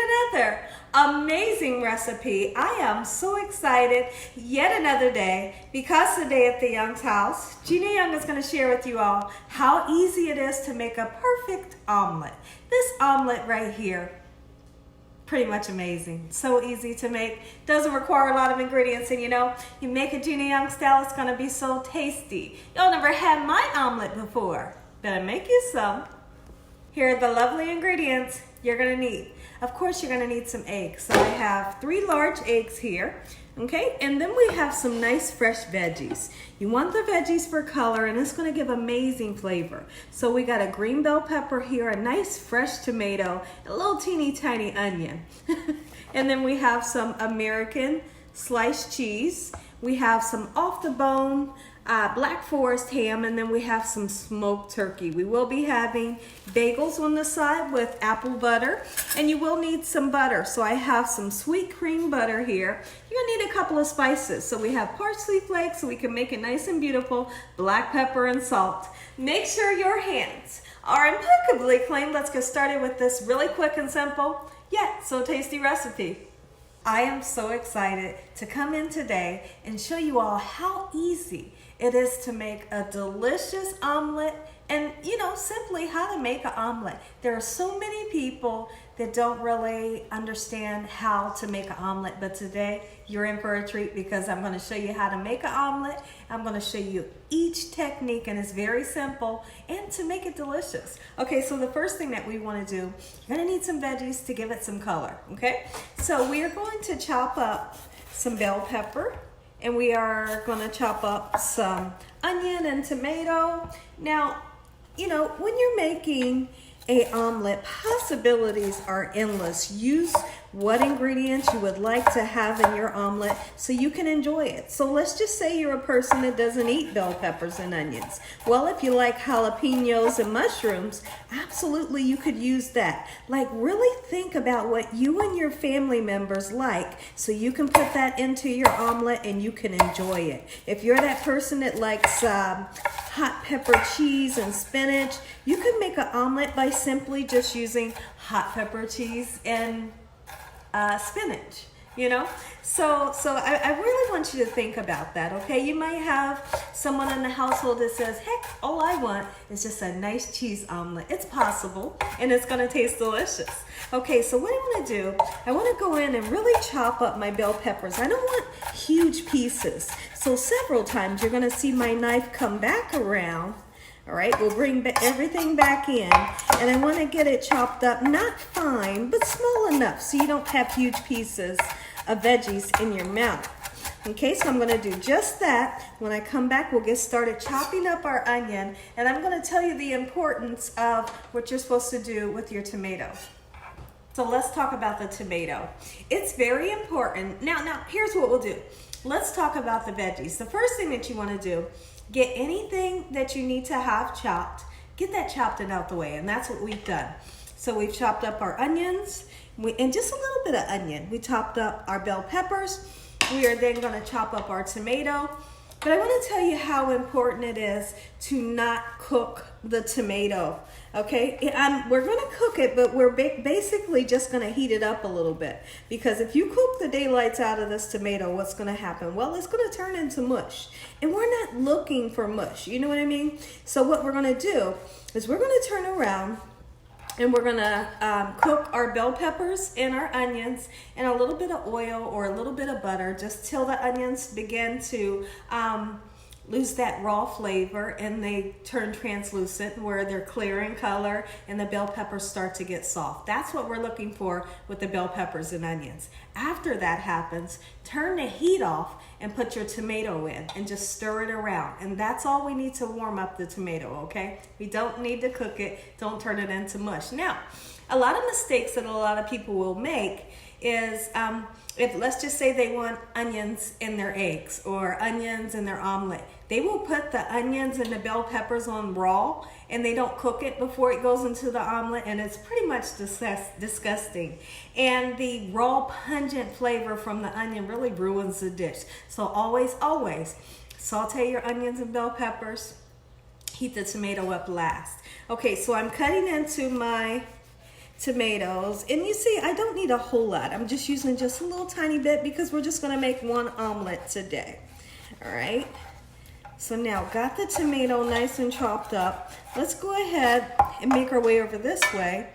another amazing recipe. I am so excited. Yet another day, because today at the Young's house, Gina Young is going to share with you all how easy it is to make a perfect omelet. This omelet right here, pretty much amazing. So easy to make. Doesn't require a lot of ingredients, and you make it Gina Young style, it's going to be so tasty. Y'all never had my omelet before. Better make you some. Here are the lovely ingredients you're going to need. Of course, you're going to need some eggs. So I have 3 large eggs here. Okay, and then we have some nice fresh veggies. You want the veggies for color, and it's going to give amazing flavor. So we got a green bell pepper here, a nice fresh tomato, a little teeny tiny onion. And then we have some American sliced cheese. We have some off the bone Black Forest ham, and then we have some smoked turkey. We will be having bagels on the side with apple butter, and you will need some butter. So I have some sweet cream butter here. You're gonna need a couple of spices. So we have parsley flakes, so we can make it nice and beautiful, black pepper and salt. Make sure your hands are impeccably clean. Let's get started with this really quick and simple, yet so tasty recipe. I am so excited to come in today and show you all how easy it is to make a delicious omelet, and simply how to make an omelet. There are so many people that don't really understand how to make an omelet, but today you're in for a treat because I'm going to show you how to make an omelet. I'm going to show you each technique, and it's very simple, and to make it delicious. Okay, so the first thing that we want to do, you're going to need some veggies to give it some color, okay? So we are going to chop up some bell pepper, and we are going to chop up some onion and tomato. Now, when you're making an omelet, possibilities are endless. Use what ingredients you would like to have in your omelet so you can enjoy it. So let's just say you're a person that doesn't eat bell peppers and onions. Well, if you like jalapenos and mushrooms, absolutely you could use that. Like, really think about what you and your family members like so you can put that into your omelet and you can enjoy it. If you're that person that likes hot pepper cheese and spinach, you can make an omelet by simply just using hot pepper cheese and spinach, So I really want you to think about that, okay? You might have someone in the household that says, heck, all I want is just a nice cheese omelet. It's possible, and it's gonna taste delicious. Okay, so what I wanna do, I wanna go in and really chop up my bell peppers. I don't want huge pieces. So several times you're gonna see my knife come back around. All right, we'll bring everything back in, and I want to get it chopped up, not fine, but small enough so you don't have huge pieces of veggies in your mouth. Okay, so I'm going to do just that. When I come back, we'll get started chopping up our onion, and I'm going to tell you the importance of what you're supposed to do with your tomato. So let's talk about the tomato. It's very important. Now here's what we'll do. Let's talk about the veggies. The first thing that you want to do, get anything that you need to have chopped, get that chopped and out the way, and that's what we've done. So we've chopped up our onions, and just a little bit of onion. We chopped up our bell peppers. We are then going to chop up our tomato. But I want to tell you how important it is to not cook the tomato, okay? We're going to cook it, but we're basically just going to heat it up a little bit. Because if you cook the daylights out of this tomato, what's going to happen? Well, it's going to turn into mush. And we're not looking for mush, you know what I mean? So what we're going to do is we're going to turn around, and we're gonna cook our bell peppers and our onions in a little bit of oil or a little bit of butter, just till the onions begin to lose that raw flavor and they turn translucent, where they're clear in color and the bell peppers start to get soft. That's what we're looking for with the bell peppers and onions. After that happens, turn the heat off and put your tomato in and just stir it around. And that's all we need to warm up the tomato, okay? We don't need to cook it. Don't turn it into mush. Now, a lot of mistakes that a lot of people will make is if, let's just say, they want onions in their eggs or onions in their omelet, they will put the onions and the bell peppers on raw, and they don't cook it before it goes into the omelet, and it's pretty much disgusting. And the raw pungent flavor from the onion really ruins the dish. So always saute your onions and bell peppers, heat the tomato up last. Okay, so I'm cutting into my tomatoes. And you see, I don't need a whole lot. I'm just using just a little tiny bit because we're just gonna make one omelet today. All right. So now got the tomato nice and chopped up. Let's go ahead and make our way over this way.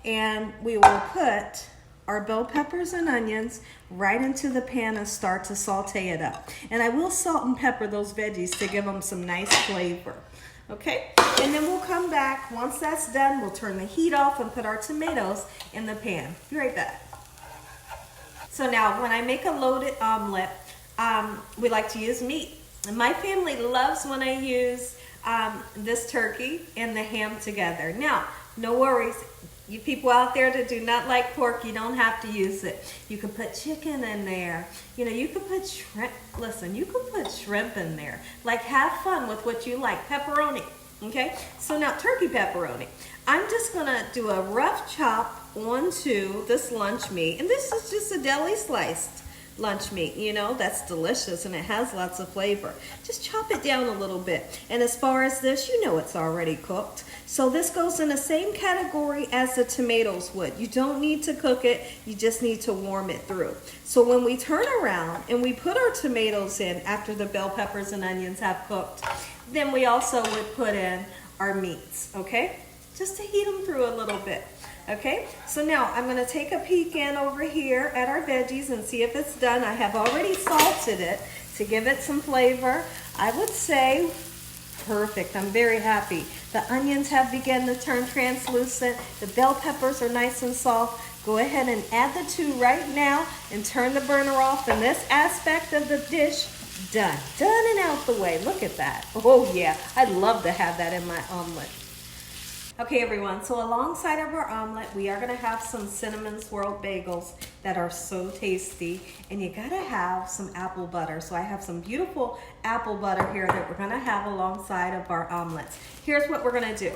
And we will put our bell peppers and onions right into the pan and start to saute it up. And I will salt and pepper those veggies to give them some nice flavor. Okay, and then we'll come back. Once that's done, we'll turn the heat off and put our tomatoes in the pan. Be right back. So now when I make a loaded omelet, we like to use meat. And my family loves when I use this turkey and the ham together. Now, no worries. You people out there that do not like pork, you don't have to use it. You can put chicken in there. You know, you can put shrimp. Listen, you can put shrimp in there. Like, have fun with what you like. Pepperoni, okay? So now, turkey pepperoni. I'm just gonna do a rough chop onto this lunch meat. And this is just a deli sliced lunch meat, you know, that's delicious and it has lots of flavor. Just chop it down a little bit. And as far as this, you know it's already cooked. So this goes in the same category as the tomatoes would. You don't need to cook it, you just need to warm it through. So when we turn around and we put our tomatoes in after the bell peppers and onions have cooked, then we also would put in our meats, okay? Just to heat them through a little bit. Okay, so now I'm going to take a peek in over here at our veggies and see if it's done. I have already salted it to give it some flavor. I would say perfect. I'm very happy. The onions have begun to turn translucent. The bell peppers are nice and soft. Go ahead and add the two right now and turn the burner off. And this aspect of the dish, done. Done and out the way. Look at that. Oh yeah, I'd love to have that in my omelet. Okay everyone, so alongside of our omelet, we are gonna have some cinnamon swirled bagels that are so tasty, and you gotta have some apple butter. So I have some beautiful apple butter here that we're gonna have alongside of our omelets. Here's what we're gonna do.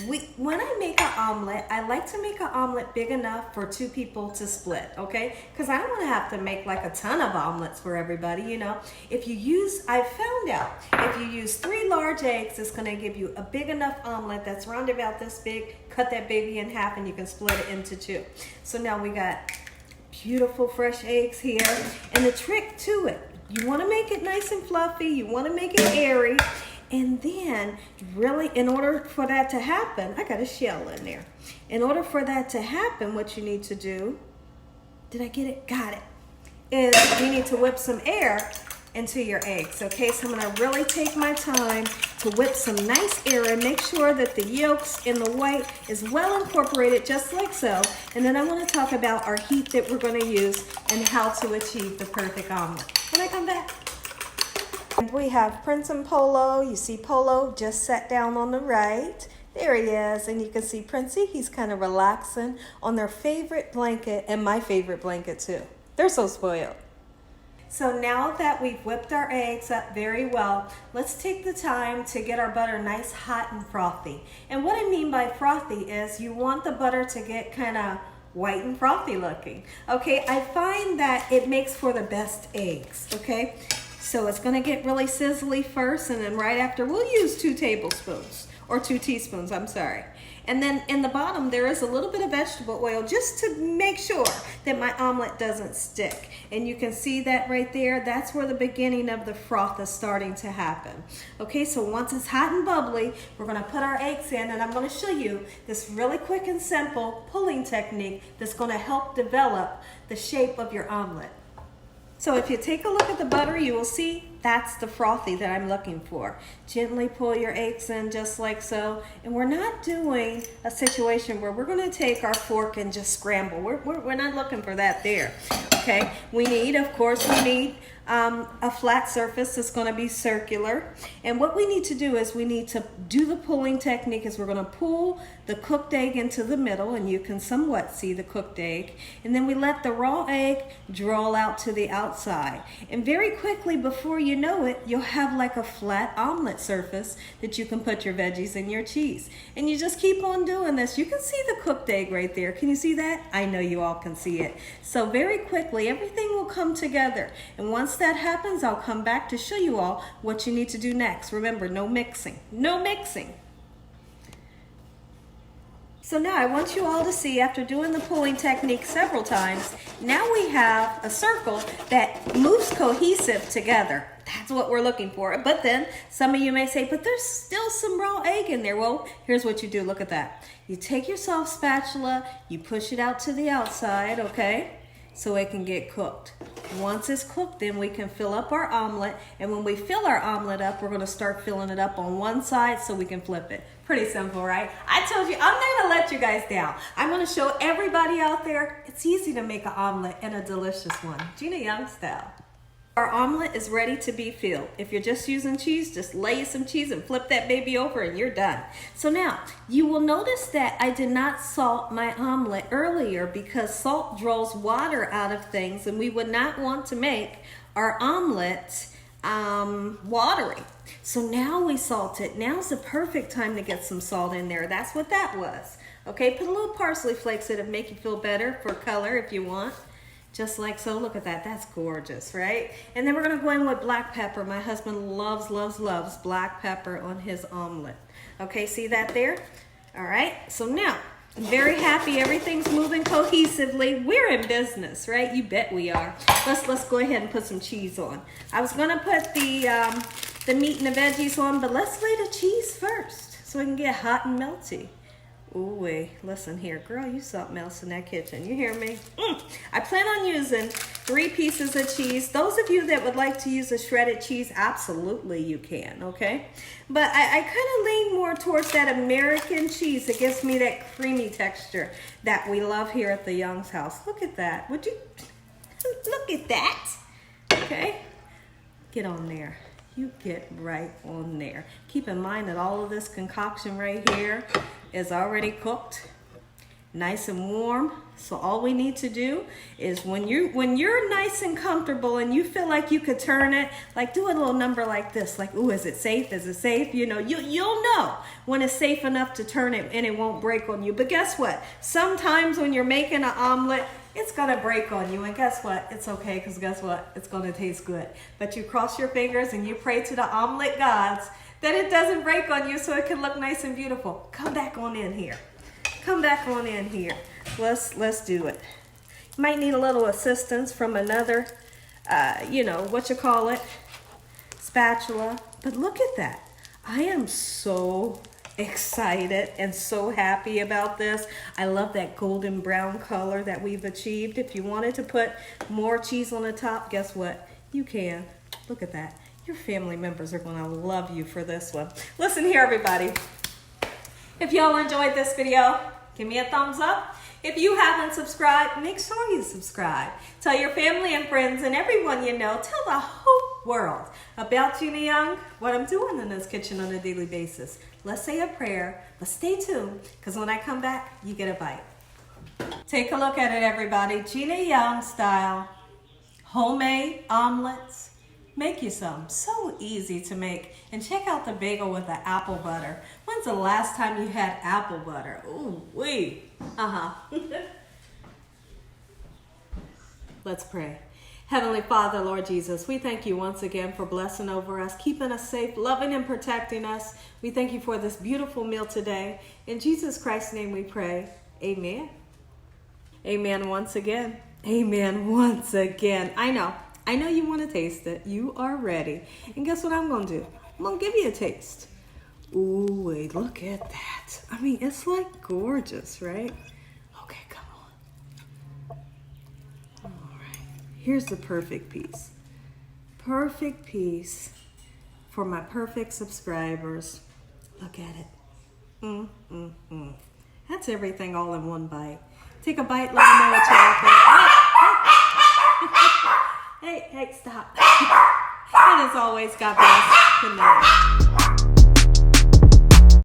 When I make an omelet, I like to make an omelet big enough for two people to split, okay? Because I don't want to have to make like a ton of omelets for everybody, you know? If you use, I found out, if you use 3 large eggs, it's going to give you a big enough omelet that's round about this big. Cut that baby in half and you can split it into 2. So now we got beautiful fresh eggs here. And the trick to it, you want to make it nice and fluffy. You want to make it airy. And then, really, in order for that to happen, I got a shell in there. In order for that to happen, what you need to do, did I get it? Got it. Is you need to whip some air into your eggs, okay? So I'm gonna really take my time to whip some nice air and make sure that the yolks and the white is well incorporated, just like so. And then I wanna talk about our heat that we're gonna use and how to achieve the perfect omelet. When I come back. And we have Prince and Polo. You see Polo just sat down on the right. There he is. And you can see Princey. He's kind of relaxing on their favorite blanket, and my favorite blanket too. They're so spoiled. So now that we've whipped our eggs up very well, let's take the time to get our butter nice, hot, and frothy. And what I mean by frothy is you want the butter to get kind of white and frothy looking. Okay, I find that it makes for the best eggs, okay? So it's gonna get really sizzly first, and then right after, we'll use 2 tablespoons, or 2 teaspoons, I'm sorry. And then in the bottom, there is a little bit of vegetable oil just to make sure that my omelet doesn't stick. And you can see that right there. That's where the beginning of the froth is starting to happen. Okay, so once it's hot and bubbly, we're gonna put our eggs in, and I'm gonna show you this really quick and simple pulling technique that's gonna help develop the shape of your omelet. So if you take a look at the butter, you will see that's the frothy that I'm looking for. Gently pull your eggs in just like so. And we're not doing a situation where we're going to take our fork and just scramble. We're not looking for that there. Okay, we need, of course, a flat surface that's going to be circular. And what we need to do is we need to do the pulling technique is we're going to pull the cooked egg into the middle, and you can somewhat see the cooked egg. And then we let the raw egg draw out to the outside. And very quickly, before you know it, you'll have like a flat omelet surface that you can put your veggies and your cheese. And you just keep on doing this. You can see the cooked egg right there. Can you see that? I know you all can see it. So very quickly, everything will come together. And once that happens, I'll come back to show you all what you need to do next. Remember, no mixing. No mixing. So now I want you all to see, after doing the pulling technique several times, now we have a circle that moves cohesive together. That's what we're looking for. But then some of you may say, but there's still some raw egg in there. Well, here's what you do. Look at that. You take your soft spatula, you push it out to the outside, okay? So it can get cooked. Once it's cooked, then we can fill up our omelet. And when we fill our omelet up, we're gonna start filling it up on one side so we can flip it. Pretty simple, right? I told you, I'm not gonna let you guys down. I'm gonna show everybody out there, it's easy to make an omelet and a delicious one. Gina Young style. Our omelet is ready to be filled. If you're just using cheese, just lay some cheese and flip that baby over and you're done. So now, you will notice that I did not salt my omelet earlier because salt draws water out of things and we would not want to make our omelet watery. So now we salt it. Now's the perfect time to get some salt in there. That's what that was. Okay, put a little parsley flakes in it to make you feel better for color if you want. Just like so. Look at that. That's gorgeous, right? And then we're going to go in with black pepper. My husband loves, loves, loves black pepper on his omelet. Okay, see that there? All right. So now, I'm very happy. Everything's moving cohesively. We're in business, right? You bet we are. Let's go ahead and put some cheese on. I was going to put the meat and the veggies on, but let's lay the cheese first so it can get hot and melty. Ooh, wait, listen here. Girl, you something else in that kitchen. You hear me? I plan on using 3 pieces of cheese. Those of you that would like to use a shredded cheese, absolutely you can, okay? But I kind of lean more towards that American cheese. It gives me that creamy texture that we love here at the Young's house. Look at that. Would you look at that? Okay, get on there. You get right on there. Keep in mind that all of this concoction right here is already cooked, nice and warm. So all we need to do is when you're nice and comfortable and you feel like you could turn it, like do a little number like this, like, ooh, is it safe? Is it safe? You know, you'll know when it's safe enough to turn it and it won't break on you. But guess what? Sometimes when you're making an omelet, it's gonna break on you, and guess what? It's okay, because guess what? It's gonna taste good. But you cross your fingers and you pray to the omelet gods that it doesn't break on you so it can look nice and beautiful. Come back on in here. Come back on in here. Let's do it. You might need a little assistance from another, spatula. But look at that. I am so excited and so happy about this. I love that golden brown color that we've achieved. If you wanted to put more cheese on the top, guess what? You can. Look at that. Your family members are going to love you for this one. Listen here, everybody. If y'all enjoyed this video, give me a thumbs up. If you haven't subscribed, make sure you subscribe. Tell your family and friends and everyone you know, tell the whole world about Gina Young, what I'm doing in this kitchen on a daily basis. Let's say a prayer, but stay tuned, because when I come back, you get a bite. Take a look at it, everybody. Gina Young style, homemade omelets. Make you some. So easy to make. And check out the bagel with the apple butter. When's the last time you had apple butter? Ooh, wee. Let's pray. Heavenly Father, Lord Jesus, we thank you once again for blessing over us, keeping us safe, loving and protecting us. We thank you for this beautiful meal today. In Jesus Christ's name we pray. Amen. Amen once again. Amen once again. I know you want to taste it. You are ready. And guess what I'm going to do? I'm going to give you a taste. Ooh, wait, look at that. I mean, it's like gorgeous, right? Okay, come on. All right. Here's the perfect piece. Perfect piece for my perfect subscribers. Look at it. That's everything all in one bite. Take a bite, let me know what y'all think. Hey, stop. And as always, God bless. Good night.